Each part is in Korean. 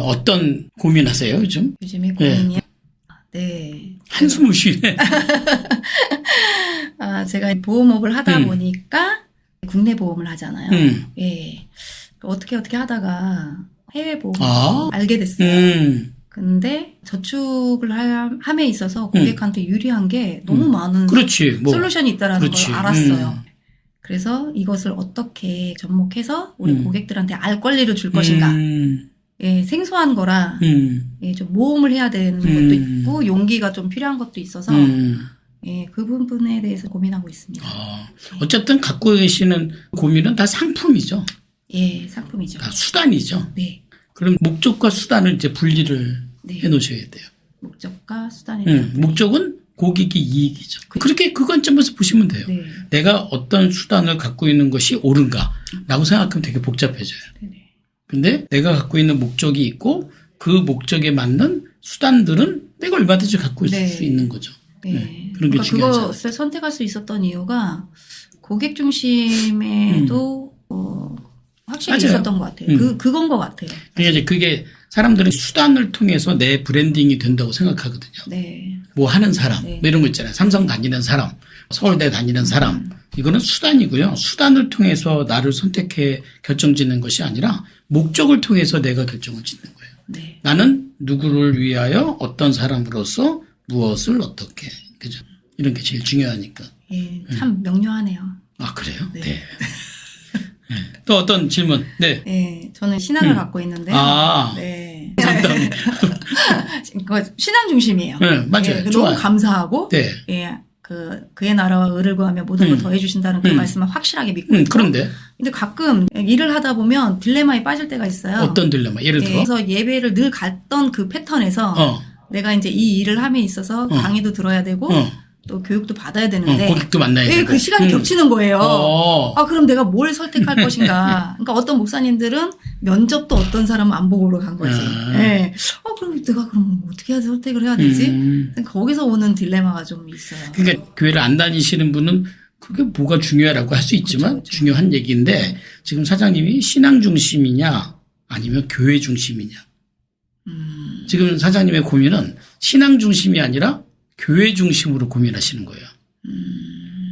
어떤 고민하세요, 요즘? 요즘에 고민이요? 네. 한숨을 쉬네. 제가 보험업을 하다 보니까 국내 보험을 하잖아요. 예. 어떻게 하다가 해외 보험을 알게 됐어요. 근데 저축을 함에 있어서 고객한테 유리한 게 너무 많은 그렇지, 솔루션이 있다는 그렇지. 걸 알았어요. 그래서 이것을 어떻게 접목해서 우리 고객들한테 알 권리를 줄 것인가. 예, 생소한 거라 예, 좀 모험을 해야 되는 것도 있고 용기가 좀 필요한 것도 있어서 예, 그 부분에 대해서 고민하고 있습니다. 어쨌든 갖고 계시는 고민은 다 상품이죠. 예, 상품이죠. 다 수단이죠. 네. 그럼 목적과 수단을 이제 분리를 네. 해 놓으셔야 돼요. 목적과 수단에 대한 목적은 고객이 이익이죠. 그렇게 그 관점에서 보시면 돼요. 네. 내가 어떤 수단을 갖고 있는 것이 옳은가라고 생각하면 되게 복잡해져요. 네네. 근데 내가 갖고 있는 목적이 있고 그 목적에 맞는 수단들은 내가 얼마든지 갖고 있을 네. 수 있는 거죠. 네. 그런 게 그러니까 중요하죠. 그것을 선택할 수 있었던 이유가 고객 중심에도 확실히 맞아요. 있었던 것 같아요. 그건 것 같아요. 그러니까 이제 그게 사람들은 수단을 통해서 내 브랜딩이 된다고 생각하거든요. 네. 뭐 하는 사람, 네. 뭐 이런 거 있잖아요. 삼성 다니는 사람, 서울대 다니는 사람. 이거는 수단이고요. 수단을 통해서 나를 선택해 결정짓는 것이 아니라 목적을 통해서 내가 결정을 짓는 거예요. 네. 나는 누구를 위하여 어떤 사람으로서 무엇을 어떻게. 그죠? 이런 게 제일 중요하니까. 예, 참 명료하네요. 아, 그래요? 네. 네. 또 어떤 질문? 네. 네, 저는 신앙을 갖고 있는데요. 네. 상담. 신앙 중심이에요. 네, 맞아요. 예, 좋아요. 너무 감사하고, 네. 예, 그의 나라와 의를 구하며 모든 걸 더해주신다는 그 말씀을 확실하게 믿고 있고. 그런데 근데 가끔 일을 하다 보면 딜레마에 빠질 때가 있어요. 어떤 딜레마? 예를 들어? 그래서 예배를 늘 갔던 그 패턴에서 내가 이제 이 일을 함에 있어서 강의도 들어야 되고 또 교육도 받아야 되는데 고객도 만나야 예, 되고. 그 시간이 겹치는 거예요. 그럼 내가 뭘 선택할 것인가. 그러니까 어떤 목사님들은 면접도 어떤 사람은 안 보고 간 거지. 예. 그럼 내가 그럼 어떻게 해야 선택을 해야 되지? 거기서 오는 딜레마가 좀 있어요. 그러니까 교회를 안 다니시는 분은 그게 뭐가 중요하라고 할 수 있지만 그렇죠. 중요한 얘기인데 지금 사장님이 신앙 중심이냐 아니면 교회 중심이냐. 지금 사장님의 고민은 신앙 중심이 아니라 교회 중심으로 고민하시는 거예요.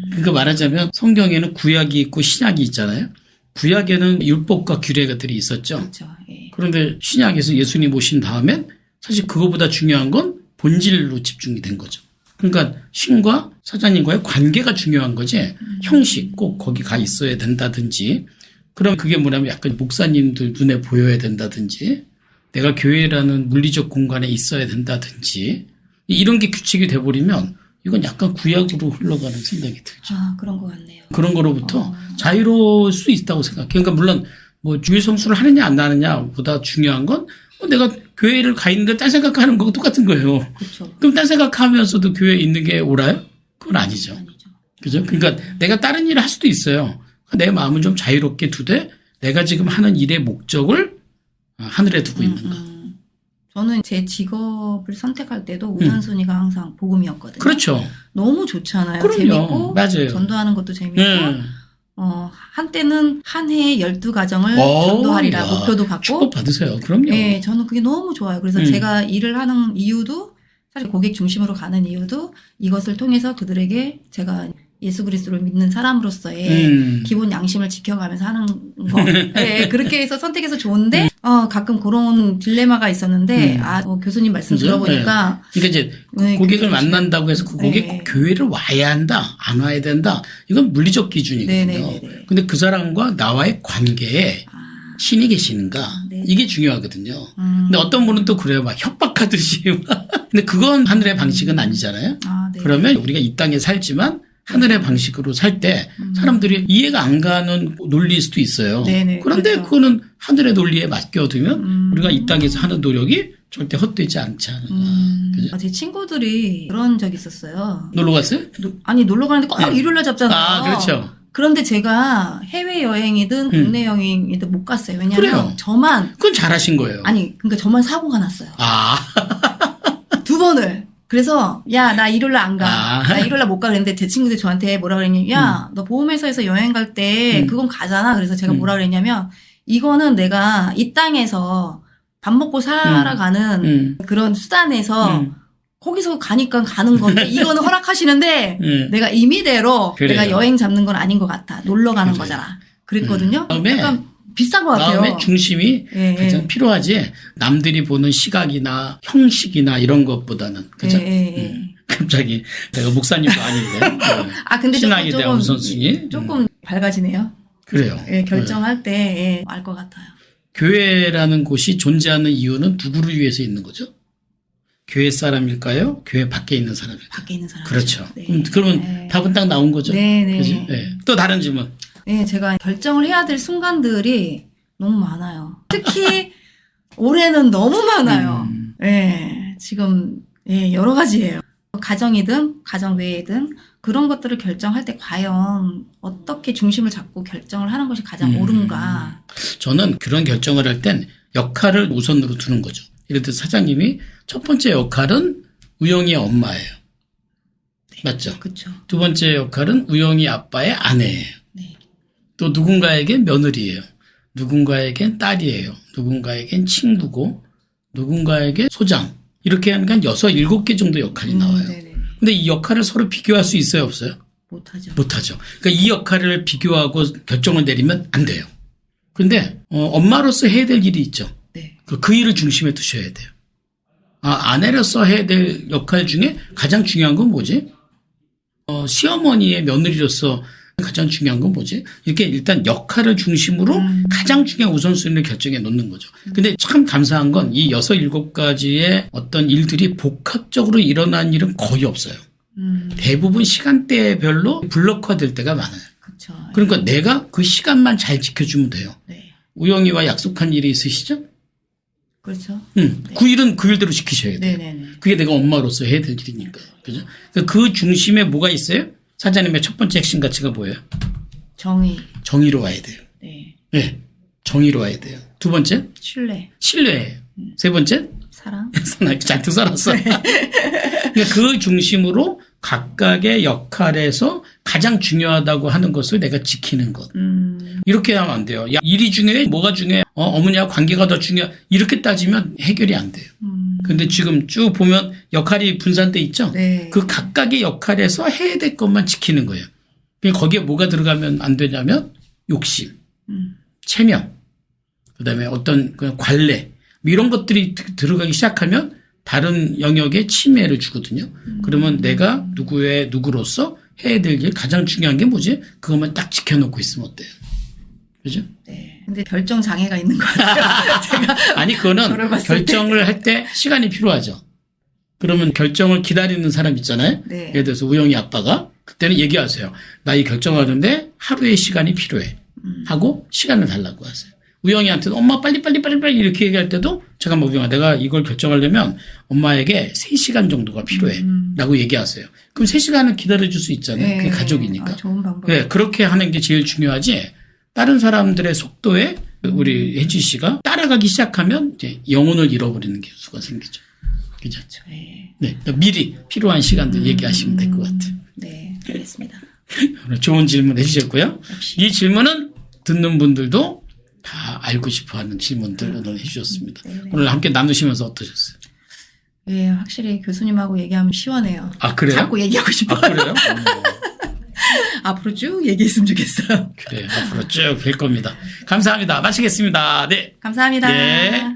그러니까 말하자면 성경에는 구약이 있고 신약이 있잖아요. 구약에는 율법과 규례들이 있었죠. 그렇죠. 예. 그런데 신약에서 예수님 오신 다음엔 사실 그거보다 중요한 건 본질로 집중이 된 거죠. 그러니까 신과 사장님과의 관계가 중요한 거지 형식 꼭 거기 가 있어야 된다든지 그럼 그게 뭐냐면 약간 목사님들 눈에 보여야 된다든지 내가 교회라는 물리적 공간에 있어야 된다든지 이런 게 규칙이 돼버리면 이건 약간 구약으로 흘러가는 생각이 들죠. 그런 것 같네요. 그런 거로부터 자유로울 수 있다고 생각해요. 그러니까 물론 뭐 주일 성수를 하느냐 안 하느냐보다 중요한 건 내가 교회를 가 있는데 딴 생각하는 거하고 똑같은 거예요. 그렇죠. 그럼 딴 생각하면서도 교회에 있는 게 옳아요? 그건 아니죠. 그죠? 그러니까 내가 다른 일을 할 수도 있어요. 내 마음을 좀 자유롭게 두되 내가 지금 하는 일의 목적을 하늘에 두고 있는가. 저는 제 직업을 선택할 때도 우선순위가 항상 복음이었거든요. 그렇죠. 너무 좋잖아요. 그럼요. 재밌고 맞아요. 전도하는 것도 재밌고 한때는 한 해에 12가정을 전도하리라 목표도 갖고 축복 받으세요. 그럼요. 네, 저는 그게 너무 좋아요. 그래서 제가 일을 하는 이유도 사실 고객 중심으로 가는 이유도 이것을 통해서 그들에게 제가 예수 그리스도를 믿는 사람으로서의 기본 양심을 지켜가면서 하는 거. 네, 그렇게 해서 선택해서 좋은데 가끔 그런 딜레마가 있었는데 교수님 말씀 그죠? 들어보니까 그러니까 이제 고객을 만난다고 해서 그 고객 꼭 교회를 와야 한다, 안 와야 된다. 이건 물리적 기준이거든요. 근데 그 사람과 나와의 관계에 신이 계시는가 이게 중요하거든요. 근데 어떤 분은 또 그래요, 막 협박하듯이. 근데 그건 하늘의 방식은 아니잖아요. 그러면 우리가 이 땅에 살지만 하늘의 방식으로 살 때 사람들이 이해가 안 가는 논리일 수도 있어요. 네네, 그런데 그렇죠. 그거는 하늘의 논리에 맡겨두면 우리가 이 땅에서 하는 노력이 절대 헛되지 않지 않을까. 그죠? 제 친구들이 그런 적이 있었어요. 놀러 갔어요? 놀러 가는데 꼭 일요일날 잡잖아요. 그렇죠. 그런데 제가 해외여행이든 국내 여행이든 못 갔어요. 왜냐하면 그래요. 저만 그건 잘하신 거예요. 그러니까 저만 사고가 났어요. 2번을. 그래서 나 일요일날 안 가. 나 일요일날 못 가. 그랬는데 제 친구들이 저한테 뭐라 그랬냐면 너 보험회사에서 여행 갈 때 그건 가잖아. 그래서 제가 뭐라 그랬냐면 이거는 내가 이 땅에서 밥 먹고 살아가는 그런 수단에서 거기서 가니까 가는 건데 이거는 허락하시는데 내가 임의대로 그래요. 내가 여행 잡는 건 아닌 것 같아. 놀러 가는 그래요. 거잖아. 그랬거든요. 다음에 약간 비싼 것 같아요. 마음의 중심이 예, 가장 예. 필요하지 남들이 보는 시각이나 형식이나 이런 것보다는 그죠? 갑자기 내가 목사님도 아닌데 아 근데 신앙에 조금 대한 우선순위 조금 밝아지네요. 그래요. 예, 결정할 때 알 것 같아요. 교회라는 곳이 존재하는 이유는 누구를 위해서 있는 거죠? 교회 사람일까요? 교회 밖에 있는 사람일까요? 밖에 있는 사람. 그렇죠. 네. 그러면 네. 답은 딱 나온 거죠. 네네. 그죠? 네. 또 다른 질문. 네, 제가 결정을 해야 될 순간들이 너무 많아요. 특히 올해는 너무 많아요. 네, 지금 여러 가지예요. 가정이든 가정 외이든 그런 것들을 결정할 때 과연 어떻게 중심을 잡고 결정을 하는 것이 가장 옳은가. 저는 그런 결정을 할 땐 역할을 우선으로 두는 거죠. 예를 들어 사장님이 첫 번째 역할은 우영이의 엄마예요. 맞죠? 그렇죠. 두 번째 역할은 우영이 아빠의 아내예요. 네. 또 누군가에겐 며느리예요. 누군가에겐 딸이에요. 누군가에겐 친구고 누군가에게 소장. 이렇게 하니까 한 6, 7개 정도 역할이 나와요. 네네. 근데 이 역할을 서로 비교할 수 있어요, 없어요? 못하죠. 못하죠. 그러니까 이 역할을 비교하고 결정을 내리면 안 돼요. 근데 엄마로서 해야 될 일이 있죠. 네. 그 일을 중심에 두셔야 돼요. 아내로서 해야 될 역할 중에 가장 중요한 건 뭐지? 시어머니의 며느리로서 가장 중요한 건 뭐지? 이렇게 일단 역할을 중심으로 가장 중요한 우선순위를 결정해 놓는 거죠. 근데 참 감사한 건 이 6, 7가지의 어떤 일들이 복합적으로 일어난 일은 거의 없어요. 대부분 시간대별로 블록화될 때가 많아요. 그렇죠. 그러니까 내가 그 시간만 잘 지켜주면 돼요. 네. 우영이와 약속한 일이 있으시죠? 그렇죠. 그 일은 그 일대로 지키셔야 돼요. 네네네. 그게 내가 엄마로서 해야 될 일이니까. 그죠? 그 중심에 뭐가 있어요? 사장님의 첫 번째 핵심 가치가 뭐예요? 정의. 정의로 와야 돼요. 네. 네. 정의로 와야 돼요. 두 번째? 신뢰. 신뢰예요. 세 번째? 사랑. 잔뜩 살았어. 그러니까 그 중심으로 각각의 역할에서 가장 중요하다고 하는 것을 내가 지키는 것. 이렇게 하면 안 돼요. 야, 일이 중요해? 뭐가 중요해? 어머니와 관계가 더 중요해? 이렇게 따지면 해결이 안 돼요. 근데 지금 쭉 보면 역할이 분산돼 있죠? 네. 그 각각의 역할에서 해야 될 것만 지키는 거예요. 그러니까 거기에 뭐가 들어가면 안 되냐면 욕심, 체면, 그다음에 어떤 그 관례 이런 것들이 들어가기 시작하면 다른 영역에 침해를 주거든요. 그러면 내가 누구로서 해야 될 일 가장 중요한 게 뭐지? 그것만 딱 지켜놓고 있으면 어때요? 그죠? 네. 근데 결정 장애가 있는 것 같아요. 제가 아니 그거는 저를 봤을 결정을 할 때 시간이 필요하죠. 그러면 결정을 기다리는 사람 있잖아요. 네. 예를 들어서 우영이 아빠가 그때는 얘기하세요. 나 이 결정하는데 하루의 시간이 필요해. 하고 시간을 달라고 하세요. 우영이한테도 엄마 빨리 이렇게 얘기할 때도 잠깐만 우영아 내가 이걸 결정하려면 엄마에게 3시간 정도가 필요해. 라고 얘기하세요. 그럼 3시간은 기다려줄 수 있잖아요. 네. 그게 가족이니까. 아, 좋은 방법. 네, 그렇게 하는 게 제일 중요하지. 다른 사람들의 속도에 우리 혜지 씨가 따라가기 시작하면 이제 영혼을 잃어버리는 수가 생기죠. 그죠? 네. 네. 그러니까 미리 필요한 시간들 얘기하시면 될 것 같아요. 네, 알겠습니다. 오늘 좋은 질문 해주셨고요. 역시. 이 질문은 듣는 분들도 다 알고 싶어 하는 질문들 오늘 해주셨습니다. 네네. 오늘 함께 나누시면서 어떠셨어요? 예, 확실히 교수님하고 얘기하면 시원해요. 아, 그래요? 자꾸 얘기하고 싶어요. 아, 그래요? 앞으로 쭉 얘기했으면 좋겠어요. 그래, 앞으로 쭉 뵐 겁니다. 감사합니다. 마치겠습니다. 네. 감사합니다. 네.